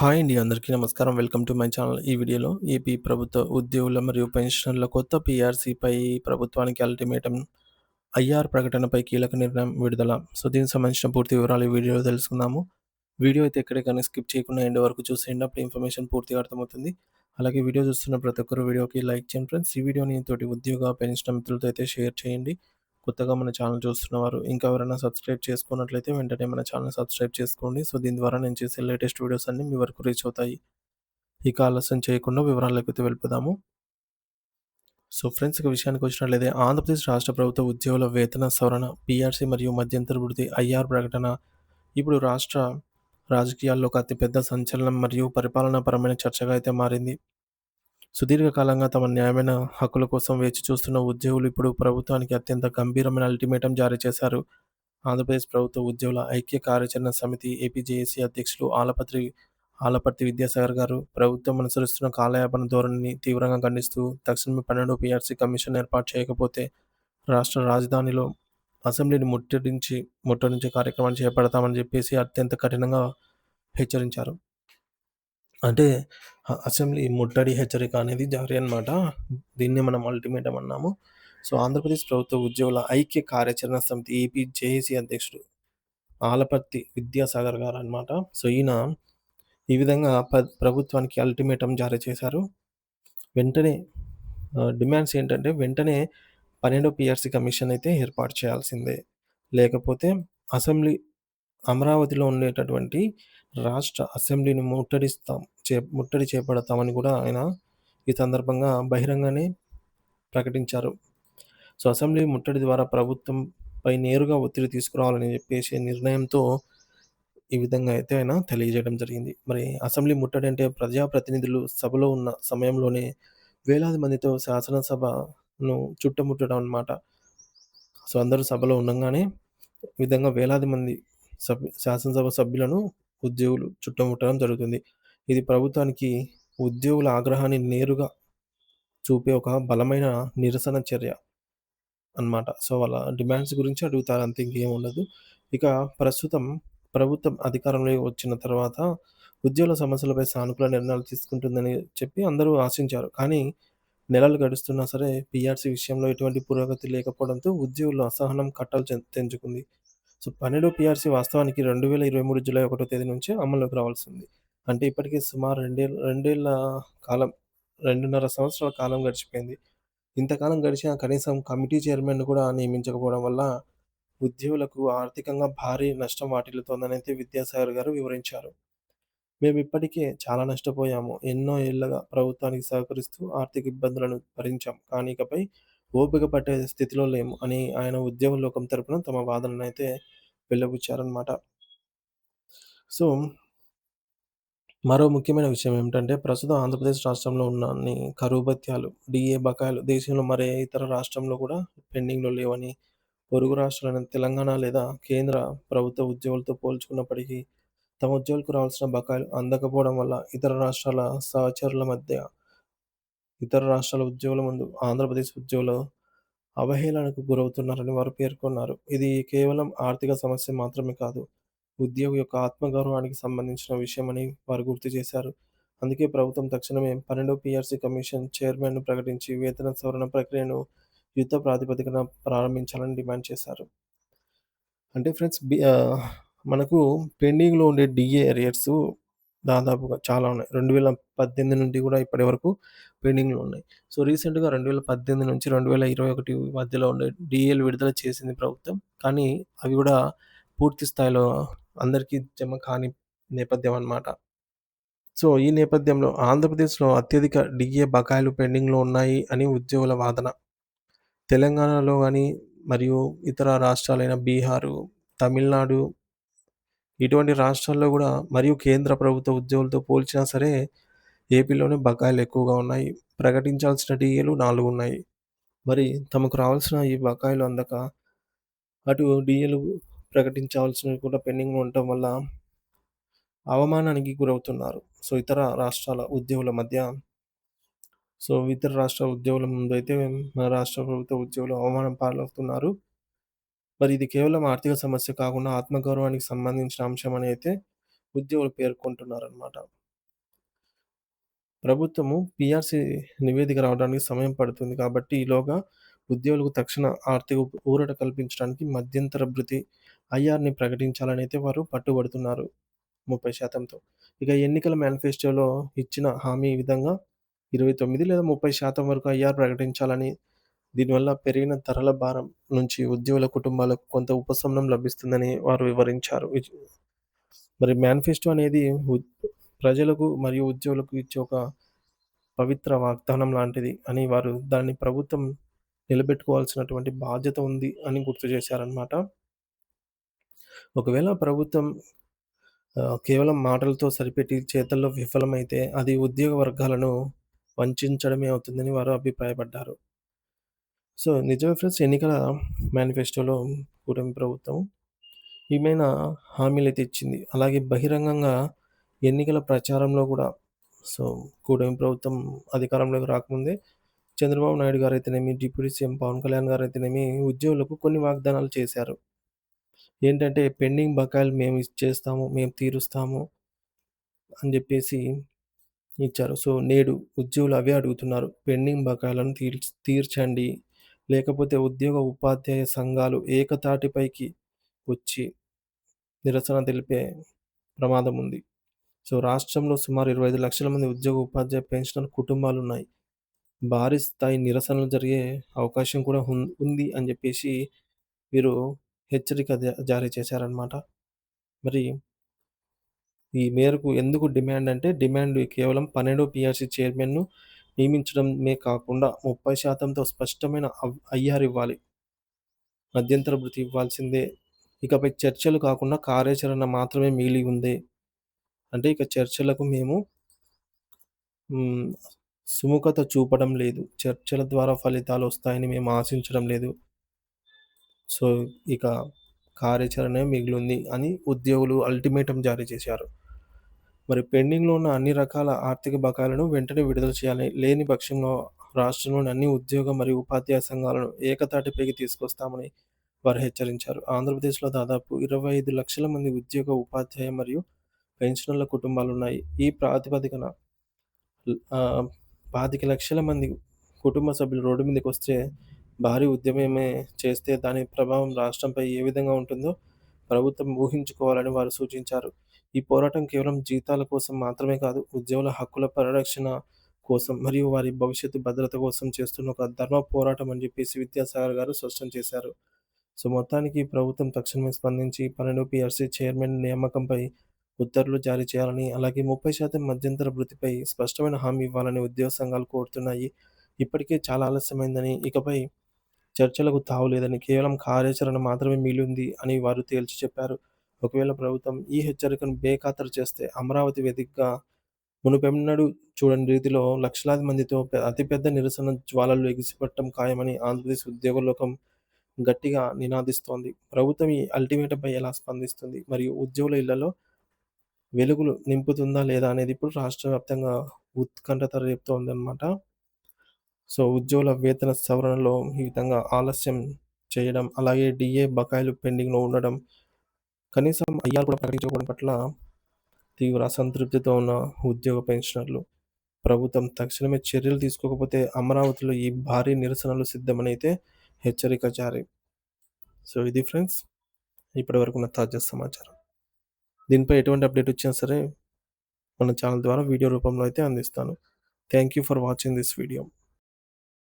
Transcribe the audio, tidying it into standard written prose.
Hi అండి. అందరికీ నమస్కారం. Welcome to my channel. ఈ వీడియోలో ఏపీ ప్రభుత్వ ఉద్యోగుల మరియు పెన్షనర్ల కొత్త పీఆర్సీపై ప్రభుత్వానికి అల్టిమేటం, ఐఆర్ ప్రకటనపై కీలక నిర్ణయం విడుదల. దీనికి సంబంధించిన పూర్తి వివరాలు ఈ వీడియోలో తెలుసుకుందాము. వీడియో అయితే ఎక్కడే కానీ స్కిప్ చేయకుండా ఎండ్ వరకు చూసేయండి. అప్పుడు ఇన్ఫర్మేషన్ పూర్తిగా అర్థమవుతుంది. అలాగే వీడియో చూస్తున్న ప్రతి ఒక్కరు వీడియోకి లైక్ చేయండి ఫ్రెండ్స్. ఈ వీడియోని తోటి ఉద్యోగ, పెన్షనర్ మిత్రులతో అయితే షేర్ చేయండి. కొత్తగా మన ఛానల్ చూస్తున్నవారు ఇంకా ఎవరైనా సబ్స్క్రైబ్ చేసుకున్నట్లయితే వెంటనే మన ఛానల్ సబ్స్క్రైబ్ చేసుకోండి. దీని ద్వారా నేను చేసే లేటెస్ట్ వీడియోస్ అన్నీ మీ వరకు రీచ్ అవుతాయి. ఇక ఆలస్యం చేయకుండా వివరాల్లోకైతే వెళ్ళిపోదాము. ఫ్రెండ్స్, ఇక విషయానికి వచ్చినట్లయితే ఆంధ్రప్రదేశ్ రాష్ట్ర ప్రభుత్వ ఉద్యోగుల వేతన సవరణ, పీఆర్సీ మరియు మధ్యంతర వృత్తి ఐఆర్ ప్రకటన ఇప్పుడు రాష్ట్ర రాజకీయాల్లో ఒక అతిపెద్ద సంచలనం మరియు పరిపాలనాపరమైన చర్చగా అయితే మారింది. సుదీర్ఘకాలంగా తమ న్యాయమైన హక్కుల కోసం వేచి చూస్తున్న ఉద్యోగులు ఇప్పుడు ప్రభుత్వానికి అత్యంత గంభీరమైన అల్టిమేటం జారీ చేశారు. ఆంధ్రప్రదేశ్ ప్రభుత్వ ఉద్యోగుల ఐక్య కార్యాచరణ సమితి ఏపీజేఏసీ అధ్యక్షులు ఆలపర్తి విద్యాసాగర్ గారు ప్రభుత్వం అనుసరిస్తున్న కాలయాపన ధోరణిని తీవ్రంగా ఖండిస్తూ తక్షణమే 12 పీఆర్సీ కమిషన్ ఏర్పాటు చేయకపోతే రాష్ట్ర రాజధానిలో అసెంబ్లీని ముట్టడించే కార్యక్రమాన్ని చేపడతామని చెప్పేసి అత్యంత కఠినంగా హెచ్చరించారు. అంటే అసెంబ్లీ ముట్టడి హెచ్చరిక అనేది జారీ అన్నమాట. దీన్నే మనం అల్టిమేటం అన్నాము. ఆంధ్రప్రదేశ్ ప్రభుత్వ ఉద్యోగుల ఐక్య కార్యాచరణ సమితి ఏపీజేఏసీ అధ్యక్షుడు ఆలపర్తి విద్యాసాగర్ గారన్నమాట. ఈయన ఈ విధంగా ప్రభుత్వానికి అల్టిమేటం జారీ చేశారు. వెంటనే డిమాండ్స్ ఏంటంటే వెంటనే 12 పీఆర్సీ కమిషన్ అయితే ఏర్పాటు చేయాల్సిందే. లేకపోతే అసెంబ్లీ అమరావతిలో ఉండేటటువంటి రాష్ట్ర అసెంబ్లీని ముట్టడి చేపడతామని కూడా ఆయన ఈ సందర్భంగా బహిరంగానే ప్రకటించారు. అసెంబ్లీ ముట్టడి ద్వారా ప్రభుత్వంపై నేరుగా ఒత్తిడి తీసుకురావాలని చెప్పేసి నిర్ణయంతో ఈ విధంగా అయితే ఆయన తెలియజేయడం జరిగింది. మరి అసెంబ్లీ ముట్టడి అంటే ప్రజాప్రతినిధులు సభలో ఉన్న సమయంలోనే వేలాది మందితో శాసనసభను చుట్టుముట్టడం అన్నమాట. అందరూ సభలో ఉండంగానే ఈ విధంగా వేలాది మంది శాసనసభ సభ్యులను ఉద్యోగులు చుట్టుముట్టడం జరుగుతుంది. ఇది ప్రభుత్వానికి ఉద్యోగుల ఆగ్రహాన్ని నేరుగా చూపే ఒక బలమైన నిరసన చర్య అన్నమాట. వాళ్ళ డిమాండ్స్ గురించి అడుగుతారు, అంతే, ఇంకేం ఉండదు. ఇక ప్రస్తుతం ప్రభుత్వం అధికారంలోకి వచ్చిన తర్వాత ఉద్యోగుల సమస్యలపై సానుకూల నిర్ణయాలు తీసుకుంటుందని చెప్పి అందరూ ఆశించారు. కానీ నెలలు గడుస్తున్నా సరే పీఆర్సీ విషయంలో ఎటువంటి పురోగతి లేకపోవడంతో ఉద్యోగుల అసహనం కట్టలు తెంచుకుంది. 12 పీఆర్సీ వాస్తవానికి 2023 జూలై 1వ తేదీ నుంచే అమల్లోకి రావాల్సింది. అంటే ఇప్పటికే సుమారు రెండేళ్ల కాలం, 2.5 సంవత్సరాల కాలం గడిచిపోయింది. ఇంతకాలం గడిచినా కనీసం కమిటీ చైర్మన్‌ను కూడా నియమించకపోవడం వల్ల ఉద్యోగులకు ఆర్థికంగా భారీ నష్టం వాటిల్లుతోందనైతే విద్యాసాగర్ గారు వివరించారు. మేము ఇప్పటికే చాలా నష్టపోయాము. ఎన్నో ఏళ్లుగా ప్రభుత్వానికి సహకరిస్తూ ఆర్థిక ఇబ్బందులను భరించాం. కానీ ఇకపై ఓపిక పట్టే స్థితిలో లేము అని ఆయన ఉద్యోగ లోకం తరపున తమ వాదననైతే వెలిబుచ్చారన్నమాట. మరో ముఖ్యమైన విషయం ఏమిటంటే ప్రస్తుతం ఆంధ్రప్రదేశ్ రాష్ట్రంలో ఉన్నన్ని కరువు భత్యాలు, డీఏ బకాయిలు దేశంలో మరే ఇతర రాష్ట్రంలో కూడా పెండింగ్‌లో లేవని, పొరుగు రాష్ట్రాలైన తెలంగాణ లేదా కేంద్ర ప్రభుత్వ ఉద్యోగులతో పోల్చుకున్నప్పటికీ తమ ఉద్యోగులకు రావాల్సిన బకాయిలు అందకపోవడం వల్ల ఇతర రాష్ట్రాల ఉద్యోగుల ముందు ఆంధ్రప్రదేశ్ ఉద్యోగులు అవహేళనకు గురవుతున్నారని వారు పేర్కొన్నారు. ఇది కేవలం ఆర్థిక సమస్య మాత్రమే కాదు, ఉద్యోగి యొక్క ఆత్మగౌరవానికి సంబంధించిన విషయమని వారు గుర్తు చేశారు. అందుకే ప్రభుత్వం తక్షణమే 12 పీఆర్సీ కమిషన్ చైర్మన్‌ను ప్రకటించి వేతన సవరణ ప్రక్రియను యుద్ధ ప్రాతిపదికన ప్రారంభించాలని డిమాండ్ చేశారు. అంటే ఫ్రెండ్స్, మనకు పెండింగ్‌లో ఉండే డీఏ అరియర్స్ దాదాపుగా చాలా ఉన్నాయి. 2018 నుండి కూడా ఇప్పటి వరకు పెండింగ్‌లో ఉన్నాయి. రీసెంట్‌గా 2018 నుంచి 2021 మధ్యలో ఉండే డీఏలు విడుదల చేసింది ప్రభుత్వం. కానీ అవి కూడా పూర్తి స్థాయిలో అందరికీ జమ కాని నేపథ్యం అన్నమాట. ఈ నేపథ్యంలో ఆంధ్రప్రదేశ్‌లో అత్యధిక డీఏ బకాయిలు పెండింగ్‌లో ఉన్నాయి అని ఉద్యోగుల వాదన. తెలంగాణలో గాని మరియు ఇతర రాష్ట్రాలైన బీహారు, తమిళనాడు ఇటువంటి రాష్ట్రాల్లో గూడా మరియు కేంద్ర ప్రభుత్వ ఉద్యోగులతో పోల్చినా సరే ఏపీలోనే బకాయిలు ఎక్కువగా ఉన్నాయి. ప్రకటించాల్సిన డీఏలు 4 ఉన్నాయి. మరి తమకు రావాల్సిన ఈ బకాయిలు అందక అటు డీఏలు ప్రకటించాల్సినవి కూడా పెండింగ్‌లో ఉండటం వల్ల అవమానానికి గురవుతున్నారు. ఇతర రాష్ట్రాల ఉద్యోగుల మధ్య ఇతర రాష్ట్ర ఉద్యోగుల ముందైతే మన రాష్ట్ర ప్రభుత్వ ఉద్యోగులు అవమానం పాలవుతున్నారు. మరి ఇది కేవలం ఆర్థిక సమస్య కాకుండా ఆత్మగౌరవానికి సంబంధించిన అంశమని అయితే ఉద్యోగులు పేర్కొంటున్నారనమాట. ప్రభుత్వము పీఆర్‌సీ నివేదిక రావడానికి సమయం పడుతుంది కాబట్టి ఈలోగా ఉద్యోగులకు తక్షణ ఆర్థిక ఊరట కల్పించడానికి మధ్యంతర భృతి ఐఆర్‌ని ప్రకటించాలనైతే వారు పట్టుబడుతున్నారు 30%తో. ఇక ఎన్నికల మేనిఫెస్టోలో ఇచ్చిన హామీ విధంగా 29 లేదా 30% వరకు ఐఆర్ ప్రకటించాలని, దీనివల్ల పెరిగిన ధరల భారం నుంచి ఉద్యోగుల కుటుంబాలకు కొంత ఉపశమనం లభిస్తుందని వారు వివరించారు. మరి మేనిఫెస్టో అనేది ప్రజలకు మరియు ఉద్యోగులకు ఇచ్చే ఒక పవిత్ర వాగ్దానం లాంటిది అని వారు దాన్ని ప్రభుత్వం నిలబెట్టుకోవాల్సినటువంటి బాధ్యత ఉంది అని గుర్తు చేశారనమాట. ఒకవేళ ప్రభుత్వం కేవలం మాటలతో సరిపెట్టి చేతల్లో విఫలమైతే అది ఉద్యోగ వర్గాలను వంచడమే అవుతుందని వారు అభిప్రాయపడ్డారు. సో, నిజమే ఫ్రెండ్స్, ఎన్నికల మేనిఫెస్టోలో కూటమి ప్రభుత్వం ఏమైనా హామీలైతే ఇచ్చింది. అలాగే బహిరంగంగా ఎన్నికల ప్రచారంలో గూడా సో, కూటమి ప్రభుత్వం అధికారంలోకి రాకముందే చంద్రబాబు నాయుడు గారైతేనేమి, డిప్యూటీ సీఎం పవన్ కళ్యాణ్ గారైతేనేమి ఉద్యోగులకు కొన్ని వాగ్దానాలు చేశారు. ఏంటంటే పెండింగ్ బకాయిలు మేము ఇచ్చేస్తాము, మేము తీరుస్తాము అని జెప్పేసి ఇచ్చారు. సో, నేడు ఉద్యోగులు అవే అడుగుతున్నారు. పెండింగ్ బకాయిలను తీర్చండి. లేకపోతే ఉద్యోగ ఉపాధ్యాయ సంఘాలు ఏకతాటిపైకి వచ్చి నిరసన తెలిపే ప్రమాదం ఉంది. సో, రాష్ట్రంలో సుమారు 25 లక్షల మంది ఉద్యోగ ఉపాధ్యాయ పెన్షనర్ కుటుంబాలున్నాయి. భారీ స్థాయి నిరసనలు జరిగే అవకాశం కూడా ఉంది అని జెప్పేసి వీరు హెచ్చరిక జారీ చేశారనమాట. మరి ఈ మేరకు ఎందుకు డిమాండ్ అంటే, డిమాండ్ కేవలం 12 పీఆర్‌సీ చైర్మన్‌ను నియమించడమే కాకుండా 30%తో స్పష్టమైన ఐఆర్ ఇవ్వాలి. మధ్యంతర భృతి ఇవ్వాల్సిందే. ఇకపై చర్చలు కాకుండా కార్యాచరణ మాత్రమే మిగిలి ఉంది. అంటే ఇక చర్చలకు మేము హ్మ్. సుముఖత చూపడం లేదు. చర్చల ద్వారా ఫలితాలొస్తాయని మేము ఆశించడం లేదు. సో, ఇక కార్యాచరణే మిగిలుంది అని ఉద్యోగులు అల్టిమేటం జారీ చేశారు. మరి పెండింగ్‌లో ఉన్న అన్ని రకాల ఆర్థిక బకాయిలను వెంటనే విడుదల చేయాలి. లేని పక్షంలో రాష్ట్రంలోని అన్ని ఉద్యోగ మరియు ఉపాధ్యాయ సంఘాలను ఏకతాటిపైకి తీసుకొస్తామని వారు హెచ్చరించారు. ఆంధ్రప్రదేశ్‌లో దాదాపు 25 లక్షల మంది ఉద్యోగ, ఉపాధ్యాయ మరియు పెన్షనర్ల కుటుంబాలున్నాయి. ఈ ప్రాతిపదికన 25,00,000 మంది కుటుంబ సభ్యులు రోడ్డు మీదకొస్తే భారీ ఉద్యమమే చేస్తే దాని ప్రభావం రాష్ట్రంపై ఏ విధంగా ఉంటుందో ప్రభుత్వం ఊహించుకోవాలని వారు సూచించారు. ఈ పోరాటం కేవలం జీతాల కోసం మాత్రమే కాదు, ఉద్యోగుల హక్కుల పరిరక్షణ కోసం మరియు వారి భవిష్యత్తు భద్రత కోసం చేస్తున్న ఒక ధర్మ పోరాటం అని చెప్పేసి విద్యాసాగర్ గారు స్పష్టం చేశారు. సో, మొత్తానికి ప్రభుత్వం తక్షణమే స్పందించి 12 పీఆర్‌సీ చైర్మన్ నియామకంపై ఉత్తర్వులు జారీ చేయాలని, అలాగే 30% మధ్యంతర భృతిపై స్పష్టమైన హామీ ఇవ్వాలని ఉద్యోగ సంఘాలు కోరుతున్నాయి. ఇప్పటికే చాలా ఆలస్యమైందని, ఇకపై చర్చలకు తావులేదని, కేవలం కార్యాచరణ మాత్రమే మిగిలుంది అని వారు తేల్చి చెప్పారు. ఒకవేళ ప్రభుత్వం ఈ హెచ్చరికను బేఖాతరు చేస్తే అమరావతి వేదికగా మునుపెన్నడూ చూడని రీతిలో లక్షలాది మందితో అతిపెద్ద నిరసన జ్వాలలు ఎగిసిపడటం ఖాయమని ఆంధ్రప్రదేశ్ ఉద్యోగ లోకం గట్టిగా నినాదిస్తోంది. ప్రభుత్వం ఈ అల్టిమేటంపై ఎలా స్పందిస్తుంది? మరియు ఉద్యోగుల ఇళ్లలో వెలుగులు నింపుతుందా లేదా అనేది ఇప్పుడు రాష్ట్ర వ్యాప్తంగా ఉత్కంఠత రేపుతోందనమాట. సో, ఉద్యోగుల వేతన సవరణలో ఈ విధంగా ఆలస్యం చేయడం, అలాగే డీఏ బకాయిలు పెండింగ్‌లో ఉండడం, కనీసం ఐఆర్ కూడా ప్రకటించకపోవడం పట్ల తీవ్ర అసంతృప్తితో ఉన్న ఉద్యోగ పెన్షనర్లు. ప్రభుత్వం తక్షణమే చర్యలు తీసుకోకపోతే అమరావతిలో ఈ భారీ నిరసనలు సిద్ధమనైతే హెచ్చరిక జారీ. సో, ఇది ఫ్రెండ్స్ ఇప్పటివరకు ఉన్న తాజా సమాచారం. దీనిపై ఎటువంటి అప్డేట్ వచ్చినా సరే మన ఛానల్ ద్వారా వీడియో రూపంలో అయితే అందిస్తాను. Thank you for watching this video.